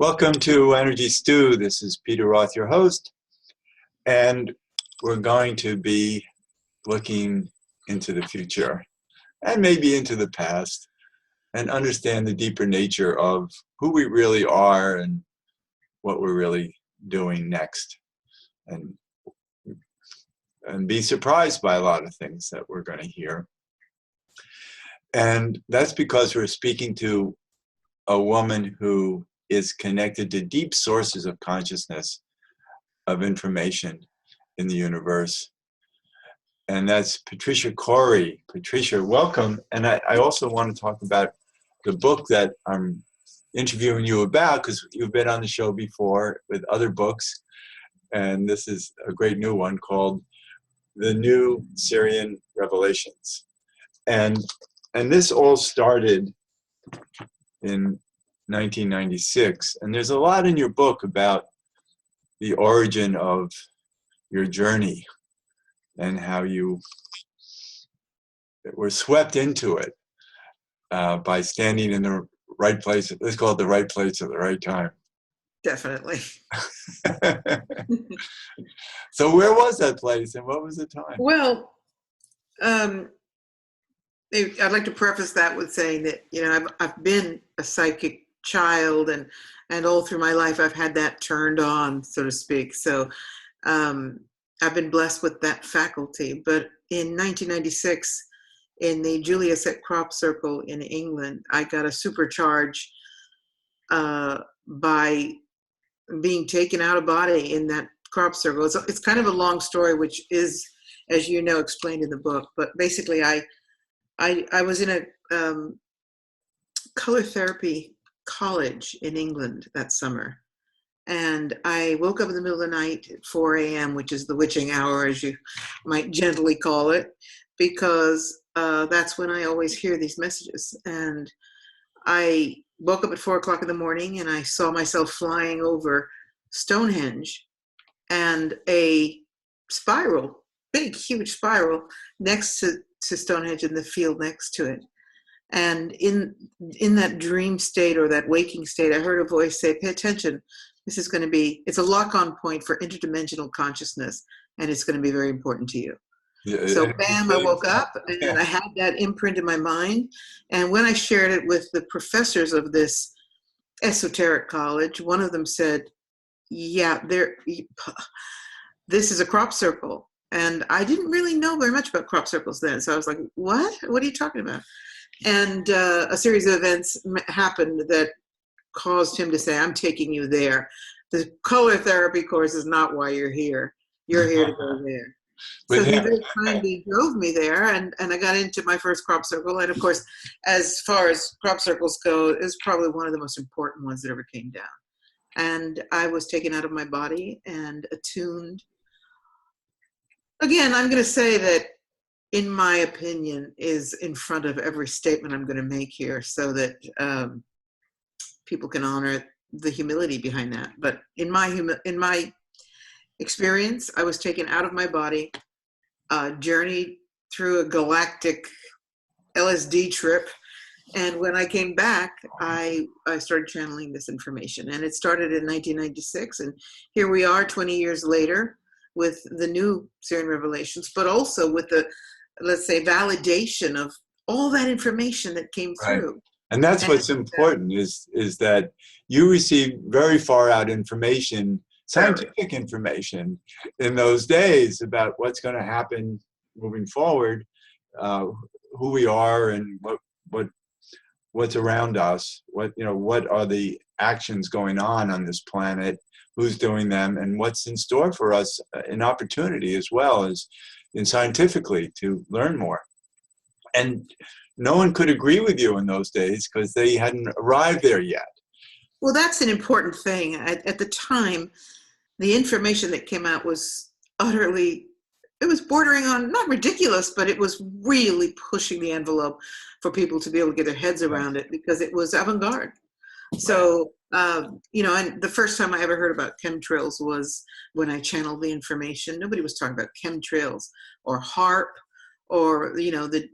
Welcome to Energy Stew. This is Peter Roth, your host, and we're going to be looking into the future and maybe into the past and understand the deeper nature of who we really are and what we're really doing next, and be surprised by a lot of things that we're going to hear. And that's because we're speaking to a woman who is connected to deep sources of consciousness, of information in the universe. And that's Patricia Cori. Patricia, welcome. And I also want to talk about the book that I'm interviewing you about, because you've been on the show before with other books. And this is a great new one called The New Sirian Revelations. And this all started in 1996, and there's a lot in your book about the origin of your journey and how you were swept into it by standing in the right place. Let's call it the right place at the right time. Definitely. So where was that place and what was the time? Well, I'd like to preface that with saying that, I've been a psychic child, and all through my life I've had that turned on, so to speak. So I've been blessed with that faculty. But in 1996, in the Julius at Crop Circle in England, I got a supercharge by being taken out of body in that crop circle. It's kind of a long story, which is, as you know, explained in the book. But basically, I was in a color therapy college in England that summer. And I woke up in the middle of the night at 4 a.m., which is the witching hour, as you might gently call it, because that's when I always hear these messages. And I woke up at 4 o'clock in the morning and I saw myself flying over Stonehenge and a spiral, big, huge spiral next to Stonehenge in the field next to it. And in that dream state or that waking state, I heard a voice say, pay attention. This is going to be, it's a lock-on point for interdimensional consciousness, and it's going to be very important to you. Yeah, so bam, I woke up and I had that imprint in my mind. And when I shared it with the professors of this esoteric college, one of them said, yeah, this is a crop circle. And I didn't really know very much about crop circles then. So I was like, what? What are you talking about? And a series of events happened that caused him to say, I'm taking you there. The color therapy course is not why you're here. You're here to go there. So he very kindly drove me there, and I got into my first crop circle. And of course, as far as crop circles go, it was probably one of the most important ones that ever came down. And I was taken out of my body and attuned. Again, I'm going to say that, in my opinion, is in front of every statement I'm going to make here, so that people can honor the humility behind that. But in my experience, I was taken out of my body, journeyed through a galactic LSD trip, and when I came back, I started channeling this information. And it started in 1996, and here we are 20 years later with the new Sirian Revelations, but also with the, let's say, validation of all that information that came through. Right. And that's what's important is that you receive very far out information, scientific information in those days about what's going to happen moving forward, who we are and what's around us, what are the actions going on this planet, who's doing them, and what's in store for us, an opportunity as well as in scientifically to learn more. And no one could agree with you in those days because they hadn't arrived there yet. Well, that's an important thing. At the time, the information that came out was utterly, it was bordering on, not ridiculous, but it was really pushing the envelope for people to be able to get their heads around it, because it was avant-garde. So, and the first time I ever heard about chemtrails was when I channeled the information. Nobody was talking about chemtrails or HARP or, the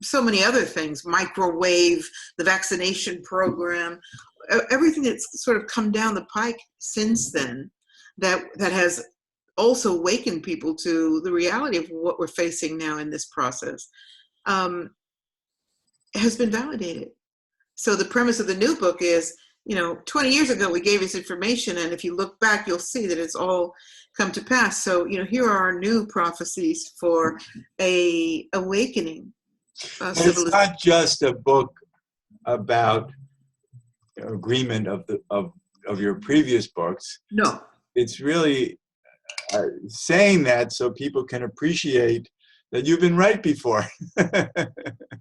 so many other things, microwave, the vaccination program, everything that's sort of come down the pike since then that has also awakened people to the reality of what we're facing now in this process, has been validated. So the premise of the new book is, 20 years ago we gave this information, and if you look back, you'll see that it's all come to pass. So, here are our new prophecies for a awakening. But it's not just a book about agreement of your previous books. No. It's really saying that so people can appreciate that you've been right before.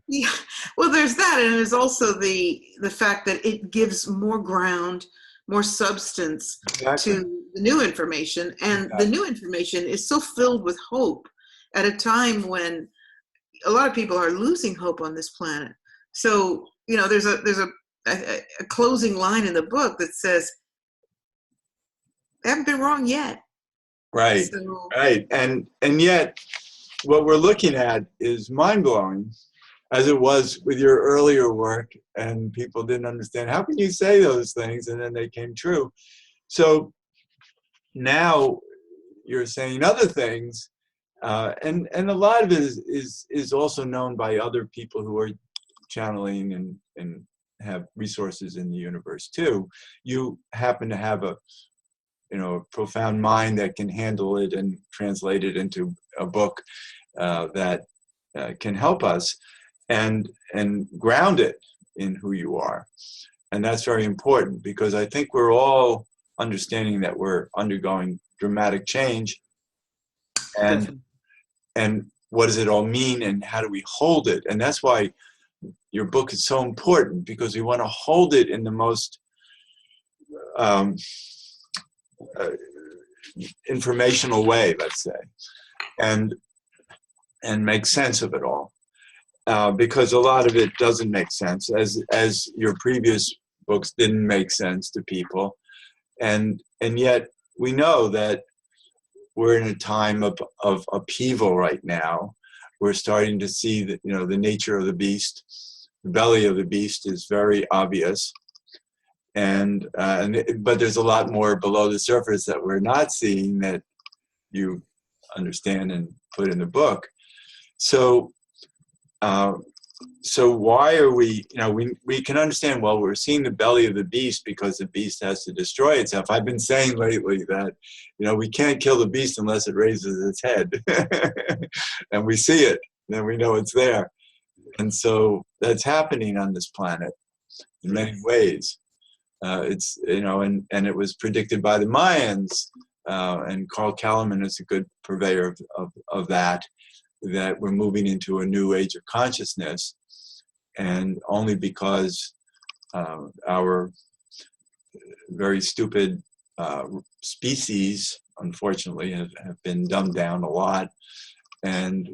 Yeah. Well, there's that, and there's also the fact that it gives more ground, more substance Exactly. to the new information, and the new information is so filled with hope at a time when a lot of people are losing hope on this planet. So, there's a closing line in the book that says, "I haven't been wrong yet." Right. So, right. And yet, what we're looking at is mind-blowing, as it was with your earlier work, and people didn't understand, how can you say those things? And then they came true. So now you're saying other things, and a lot of it is also known by other people who are channeling and have resources in the universe too. You happen to have a profound mind that can handle it and translate it into a book that can help us and ground it in who you are. And that's very important, because I think we're all understanding that we're undergoing dramatic change, and what does it all mean, and how do we hold it? And that's why your book is so important, because we want to hold it in the most informational way, let's say, and make sense of it all, because a lot of it doesn't make sense, as your previous books didn't make sense to people, and yet we know that we're in a time of upheaval right now. We're starting to see that the nature of the beast, the belly of the beast, is very obvious. But there's a lot more below the surface that we're not seeing, that you understand and put in the book. So why are we can understand, well, we're seeing the belly of the beast because the beast has to destroy itself. I've been saying lately that we can't kill the beast unless it raises its head. And we see it, then we know it's there. And so that's happening on this planet in many ways. It's and it was predicted by the Mayans, and Carl Kallerman is a good purveyor of that we're moving into a new age of consciousness, and only because our very stupid species, unfortunately, have been dumbed down a lot, and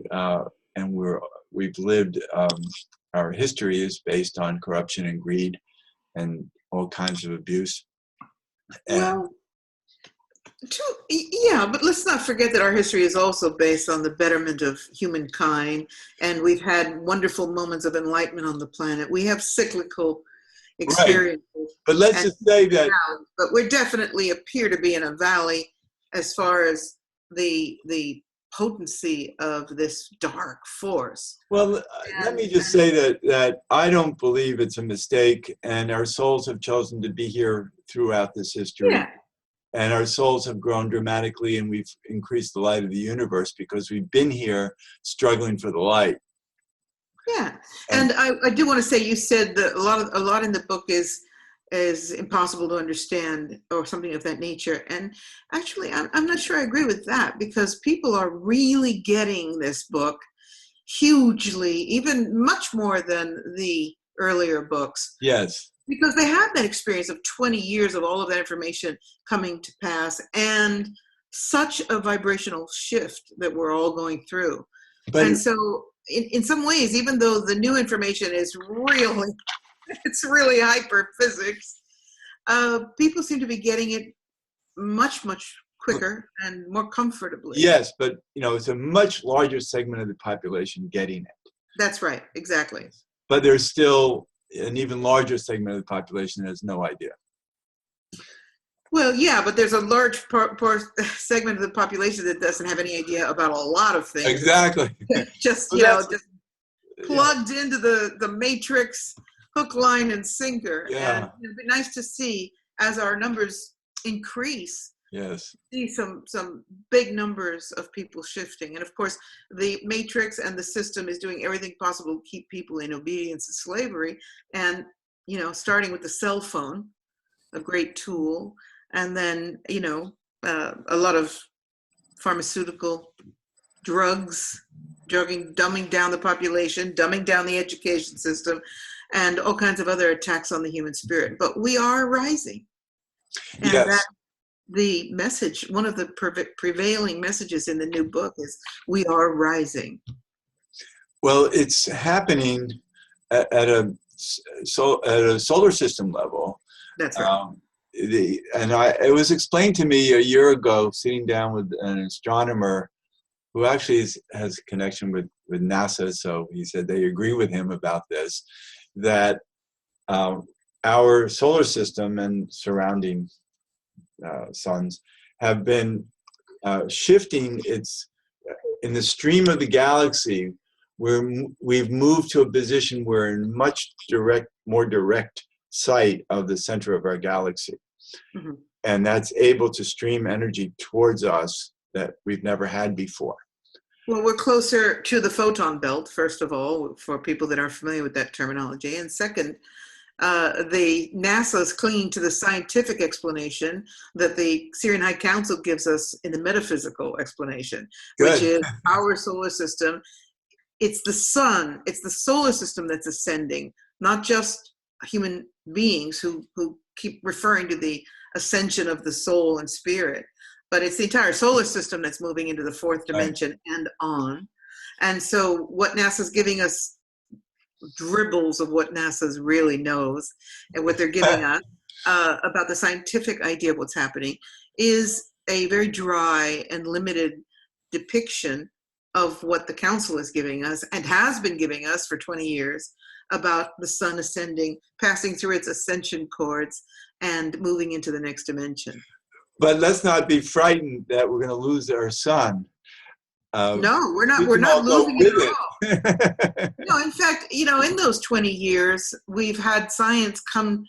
we've lived. Our history is based on corruption and greed and all kinds of abuse. Well, yeah, but let's not forget that our history is also based on the betterment of humankind, and we've had wonderful moments of enlightenment on the planet. We have cyclical experiences. Right. But let's just say that. But we definitely appear to be in a valley as far as the potency of this dark force. Well, let me just say that I don't believe it's a mistake, and our souls have chosen to be here throughout this history. Yeah. And our souls have grown dramatically, and we've increased the light of the universe because we've been here struggling for the light. Yeah, and I do want to say, you said that a lot in the book is impossible to understand, or something of that nature. And actually, I'm not sure I agree with that, because people are really getting this book hugely, even much more than the earlier books. Yes. Because they have that experience of 20 years of all of that information coming to pass, and such a vibrational shift that we're all going through. And so in some ways, even though the new information is really, it's really hyper physics, people seem to be getting it much, much quicker and more comfortably. Yes, but it's a much larger segment of the population getting it. That's right, exactly. But there's still an even larger segment of the population that has no idea. Well, yeah, but there's a large segment of the population that doesn't have any idea about a lot of things. Exactly. Just, Well, just plugged into the matrix, hook, line, and sinker. Yeah. And it'd be nice to see, as our numbers increase, Yes. see some big numbers of people shifting. And of course, the matrix and the system is doing everything possible to keep people in obedience and slavery. And, starting with the cell phone, a great tool. And then, a lot of pharmaceutical drugs, dumbing down the population, dumbing down the education system, and all kinds of other attacks on the human spirit. But we are rising. And Yes. that the message, one of the prevailing messages in the new book is we are rising. Well, it's happening at a solar system level. That's right. It was explained to me a year ago, sitting down with an astronomer who actually has a connection with NASA. So he said they agree with him about this, that our solar system and surrounding suns have been shifting in the stream of the galaxy, where we've moved to a position where in much more direct sight of the center of our galaxy. Mm-hmm. And that's able to stream energy towards us that we've never had before. Well, we're closer to the photon belt, first of all, for people that aren't familiar with that terminology. And second, the NASA is clinging to the scientific explanation that the Sirian High Council gives us in the metaphysical explanation, Good. Which is our solar system. It's the sun, it's the solar system that's ascending, not just human beings who keep referring to the ascension of the soul and spirit, but it's the entire solar system that's moving into the fourth dimension and on. And so what NASA's giving us, dribbles of what NASA really knows and what they're giving us about the scientific idea of what's happening, is a very dry and limited depiction of what the council is giving us and has been giving us for 20 years about the sun ascending, passing through its ascension cords and moving into the next dimension. But let's not be frightened that we're going to lose our sun. No, we're not losing it at all. No, in fact, in those 20 years, we've had science come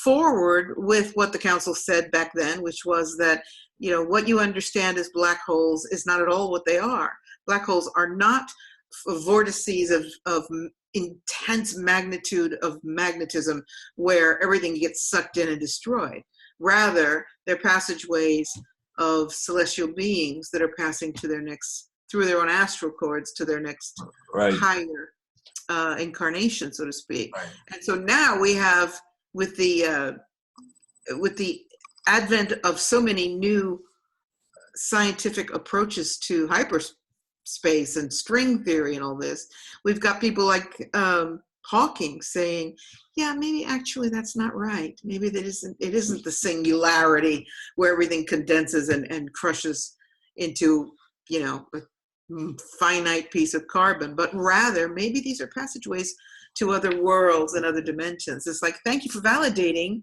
forward with what the council said back then, which was that, what you understand as black holes is not at all what they are. Black holes are not vortices of intense magnitude of magnetism where everything gets sucked in and destroyed. Rather, they're passageways of celestial beings that are passing to their next, through their own astral cords, to their next higher incarnation, so to speak. Right. And so now we have, with the advent of so many new scientific approaches to hyperspace and string theory and all this, we've got people like Hawking saying, yeah, maybe actually that's not right. Maybe it isn't the singularity where everything condenses and crushes into, a finite piece of carbon, but rather maybe these are passageways to other worlds and other dimensions. It's like, thank you for validating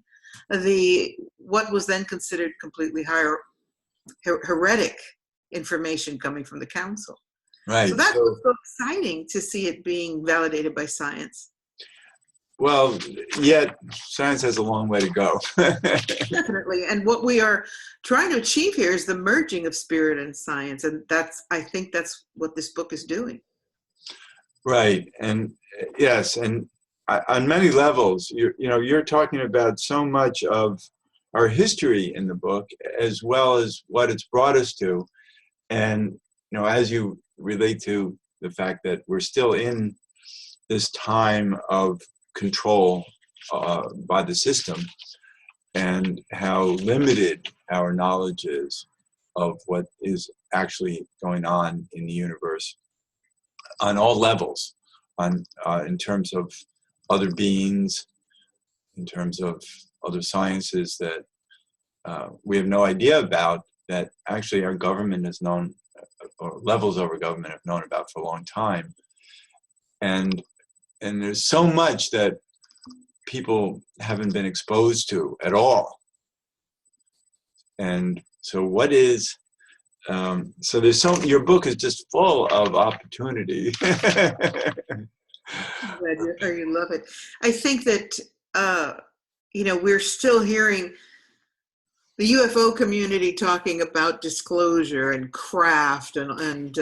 what was then considered completely heretic information coming from the council. Right. So that's so exciting to see it being validated by science. Well, yet science has a long way to go. Definitely. And what we are trying to achieve here is the merging of spirit and science. And I think that's what this book is doing. Right. And yes, and on many levels, you're talking about so much of our history in the book, as well as what it's brought us to. And, as you relate to the fact that we're still in this time of control by the system, and how limited our knowledge is of what is actually going on in the universe on all levels, in terms of other beings, in terms of other sciences that we have no idea about, that actually our government has known, or levels of our government have known about for a long time. and there's so much that people haven't been exposed to at all. And so what is, so there's your book is just full of opportunity. I'm glad you love it. I think that, we're still hearing the UFO community talking about disclosure and craft and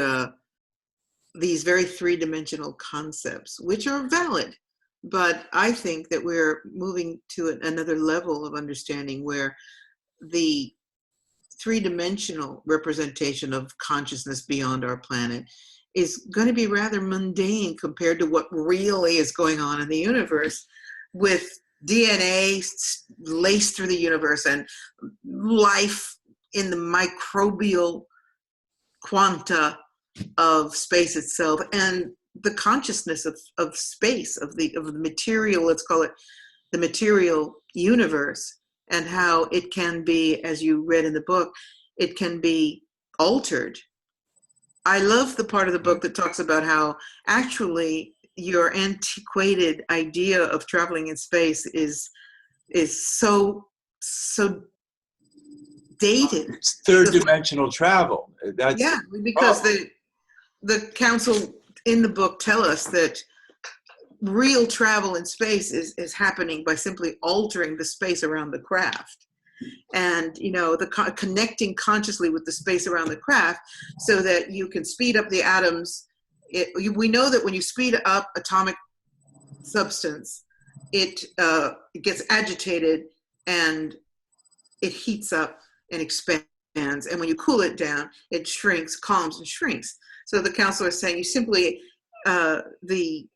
these very three-dimensional concepts, which are valid. But I think that we're moving to another level of understanding where the three-dimensional representation of consciousness beyond our planet is going to be rather mundane compared to what really is going on in the universe, with DNA laced through the universe and life in the microbial quanta of space itself, and the consciousness of space, of the material, let's call it the material universe, and how it can be, as you read in the book, it can be altered. I love the part of the book that talks about how actually your antiquated idea of traveling in space is so dated. It's third-dimensional travel. That's, yeah, because the council in the book tell us that real travel in space is happening by simply altering the space around the craft, and connecting consciously with the space around the craft so that you can speed up the atoms. We know that when you speed up atomic substance, it gets agitated and it heats up and expands. And when you cool it down, it shrinks, calms, and shrinks. So the council is saying you simply, the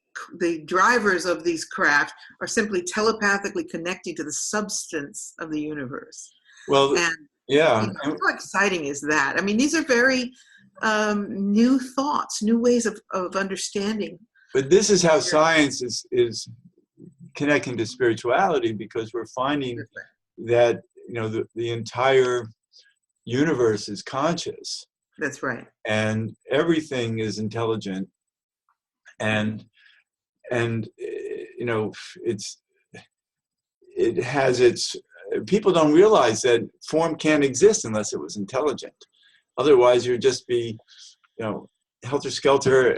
drivers of these craft are simply telepathically connecting to the substance of the universe. well, and yeah. how exciting is that? I mean, these are very new thoughts, new ways of understanding. But this is how science is connecting to spirituality, because we're finding that the entire universe is conscious. That's right. And everything is intelligent, and it has its. People don't realize that form can't exist unless it was intelligent. Otherwise, you'd just be, helter-skelter,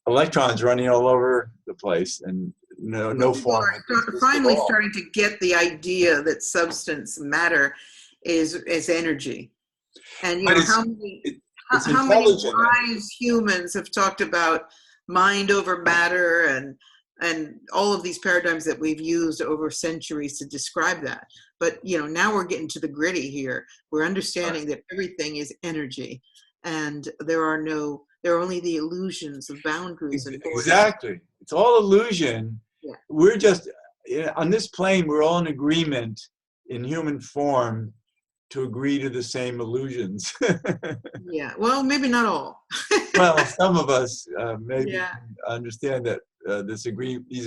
electrons running all over the place, and no form. Are finally starting to get the idea that substance, matter, is energy. And how many wise humans have talked about mind over matter and all of these paradigms that we've used over centuries to describe that. But now we're getting to the gritty here. We're understanding that everything is energy, and there are only the illusions of boundaries and borders. Exactly. It's all illusion. Yeah. We're just on this plane. We're all in agreement in human form to agree to the same illusions. Yeah. Well, maybe not all. Well, some of us maybe understand that these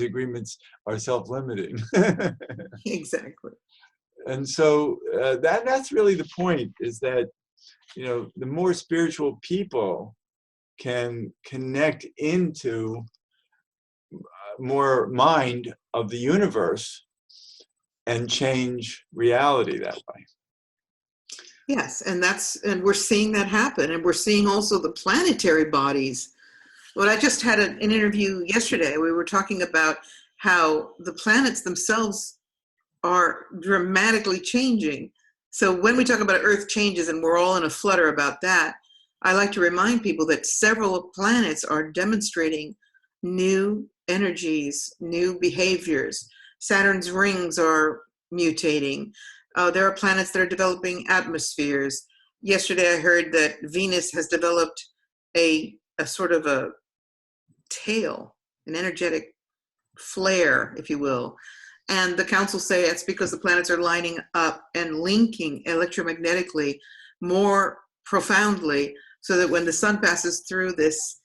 agreements are self-limiting. Exactly. And so that's really the point, is that the more spiritual people can connect into more mind of the universe and change reality that way. Yes, and we're seeing that happen, and we're seeing also the planetary bodies. Well, I just had an interview yesterday. We were talking about how the planets themselves are dramatically changing. So when we talk about Earth changes and we're all in a flutter about that, I like to remind people that several planets are demonstrating new energies, new behaviors. Saturn's rings are mutating. There are planets that are developing atmospheres. Yesterday I heard that Venus has developed a sort of a tail, an energetic flare, if you will. And the council say it's because the planets are lining up and linking electromagnetically more profoundly, so that when the sun passes through this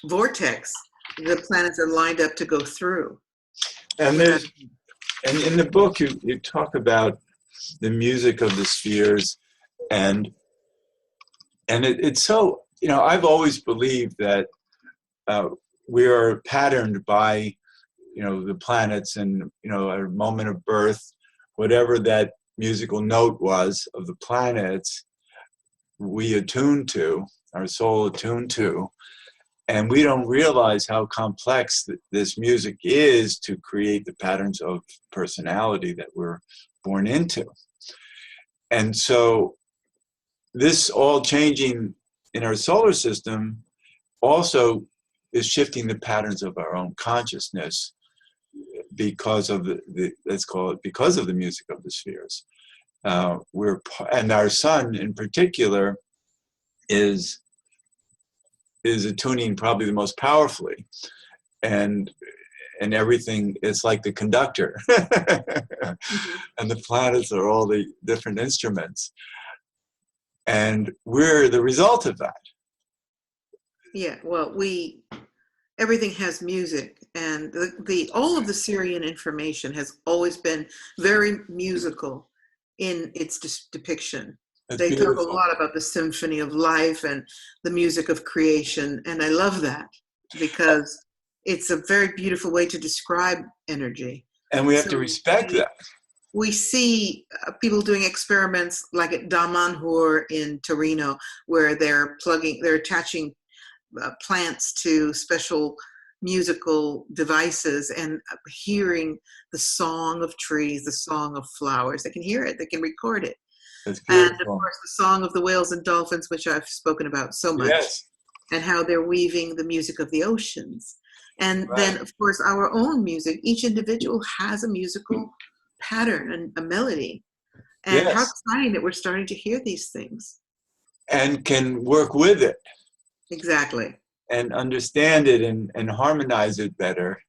vortex, the planets are lined up to go through. And in the book, you talk about the music of the spheres, and it's so, I've always believed that we are patterned by, the planets and, a moment of birth, whatever that musical note was of the planets, we attune to, our soul attuned to, and we don't realize how complex this music is to create the patterns of personality that we're born into. And so this all changing in our solar system also is shifting the patterns of our own consciousness because of let's call it, because of the music of the spheres. And our sun in particular is attuning probably the most powerfully, and everything is like the conductor. And the planets are all the different instruments, and we're the result of that. Yeah, well, everything has music, and all of the Sirian information has always been very musical in its depiction. That's they beautiful. talk a lot about the symphony of life and the music of creation, and I love that because it's a very beautiful way to describe energy. And we have to respect that. We see people doing experiments like at Damanhur in Torino, where they're attaching plants to special musical devices and hearing the song of trees, the song of flowers. They can hear it, they can record it. That's beautiful. And of course the song of the whales and dolphins, which I've spoken about so much. Yes. And how they're weaving the music of the oceans. And Right. then of course our own music, each individual has a musical pattern and a melody. And Yes. how exciting that we're starting to hear these things. And can work with it. Exactly. And understand it and harmonize it better.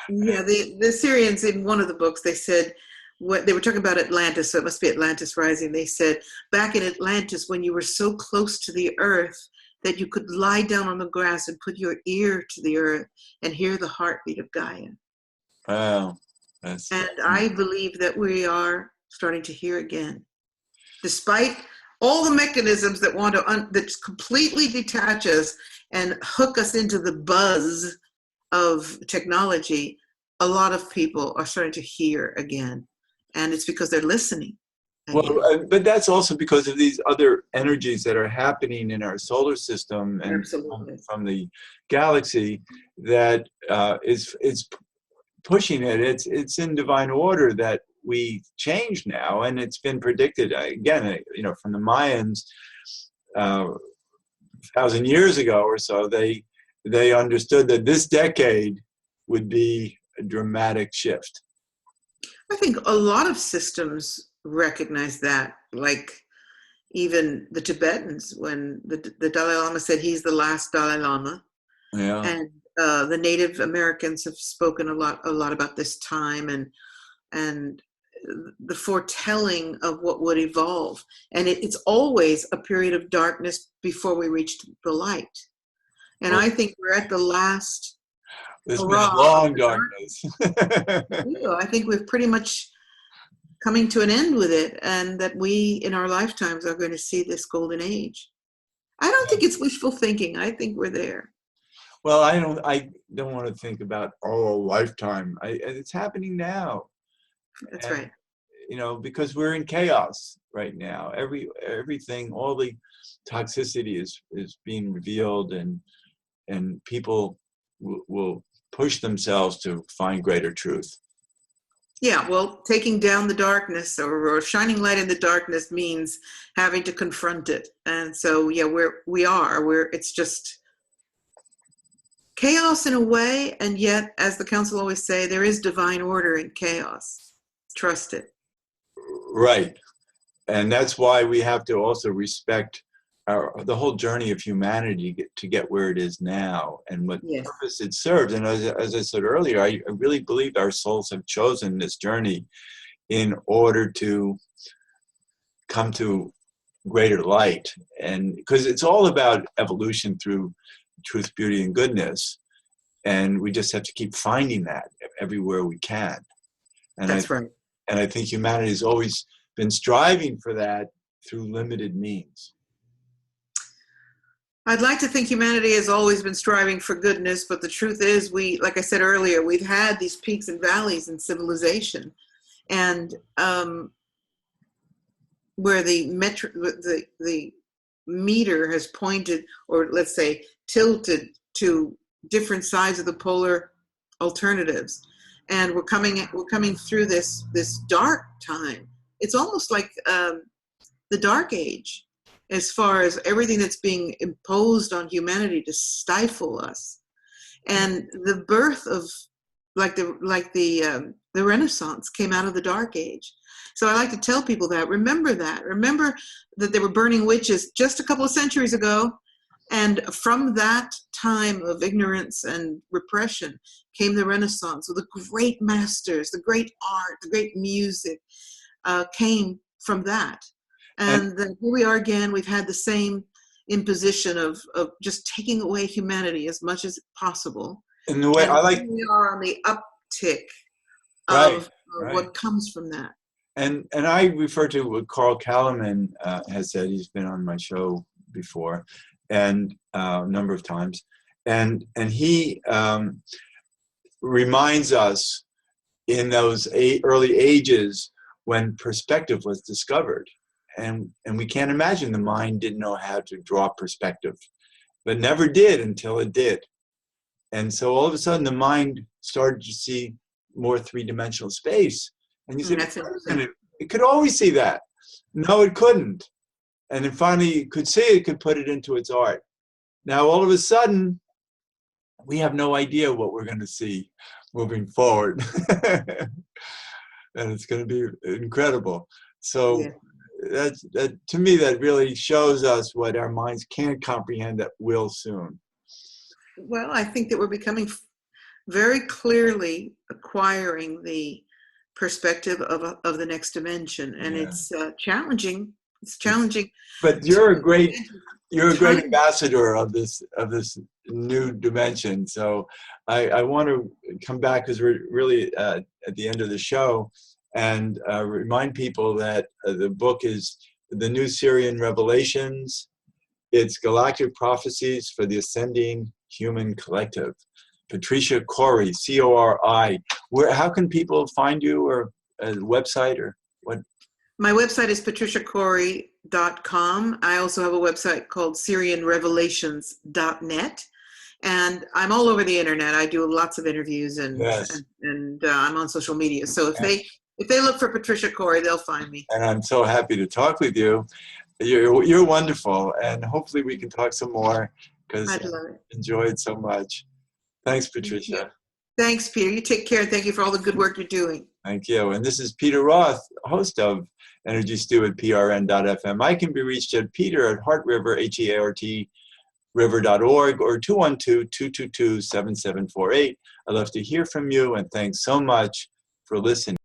Yeah, the Syrians, in one of the books, they said, they were talking about Atlantis, so it must be Atlantis Rising. They said, back in Atlantis, when you were so close to the earth that you could lie down on the grass and put your ear to the earth and hear the heartbeat of Gaia. Wow. And I believe that we are starting to hear again. Despite all the mechanisms that want to that completely detach us and hook us into the buzz of technology, a lot of people are starting to hear again. And it's because they're listening again. Well, but that's also because of these other energies that are happening in our solar system and from the galaxy that is pushing it. It's in divine order that we change now, and it's been predicted again, from the Mayans 1,000 years ago or so. They understood that this decade would be a dramatic shift. I think a lot of systems recognize that, like even the Tibetans, when the Dalai Lama said he's the last Dalai Lama. Yeah. And the Native Americans have spoken a lot about this time and the foretelling of what would evolve. And it's always a period of darkness before we reach the light. And I think we're at the last. There's been a long darkness. I think we've pretty much coming to an end with it, and that we in our lifetimes are going to see this golden age. I don't think it's wishful thinking. I think we're there. Well, I don't want to think about a lifetime. It's happening now. That's right. Because we're in chaos right now. Everything, all the toxicity is being revealed, and people will push themselves to find greater truth. Yeah, well, taking down the darkness or shining light in the darkness means having to confront it. And so, yeah, it's just chaos in a way, and yet, as the council always say, there is divine order in chaos. Trust it. Right. And that's why we have to also respect the whole journey of humanity to get where it is now and what purpose it serves. And as I said earlier, I really believe our souls have chosen this journey in order to come to greater light. And because it's all about evolution through truth, beauty, and goodness. And we just have to keep finding that everywhere we can. And that's right. And I think humanity has always been striving for that through limited means. I'd like to think humanity has always been striving for goodness, but the truth is, like I said earlier, we've had these peaks and valleys in civilization, and where the meter has pointed, or let's say tilted, to different sides of the polar alternatives, and we're coming through this dark time. It's almost like the dark age, as far as everything that's being imposed on humanity to stifle us, and the birth of the Renaissance came out of the dark age. So I like to tell people that. Remember that they were burning witches just a couple of centuries ago, and from that time of ignorance and repression came the Renaissance. So the great masters, the great art, the great music came from that. And here we are again. We've had the same imposition of just taking away humanity as much as possible. In the way, and I like, we are on the uptick right, of right. what comes from that. And I refer to what Carl Kalleman has said. He's been on my show before, and a number of times, and he reminds us in those early ages when perspective was discovered, and we can't imagine the mind didn't know how to draw perspective, but never did until it did. And so all of a sudden the mind started to see more three-dimensional space. And you said, it could always see that. No, it couldn't. And then finally it could see it, could put it into its art. Now all of a sudden, we have no idea what we're going to see moving forward. And it's going to be incredible. So yeah. That to me, that really shows us what our minds can't comprehend that will soon. Well, I think that we're becoming very clearly acquiring the perspective of the next dimension, and it's challenging. It's challenging. But you're a great ambassador of this new dimension. So I want to come back, because we're really at the end of the show, and remind people that the book is the new Sirian Revelations. It's Galactic Prophecies for the Ascending Human Collective. Patricia Cori, C-O-R-I. How can people find you, or a website, or what? My website is patriciacori.com. I also have a website called SirianRevelations.net. And I'm all over the internet. I do lots of interviews, and I'm on social media. So if they look for Patricia Cori, they'll find me. And I'm so happy to talk with you. You're wonderful, and hopefully we can talk some more, because I enjoyed so much. Thanks, Patricia. Thanks, Peter. You take care, and thank you for all the good work you're doing. Thank you. And this is Peter Roth, host of Energy Stew at prn.fm. I can be reached at peter@heartriver, HEART, river.org, or 212-222-7748. I'd love to hear from you, and thanks so much for listening.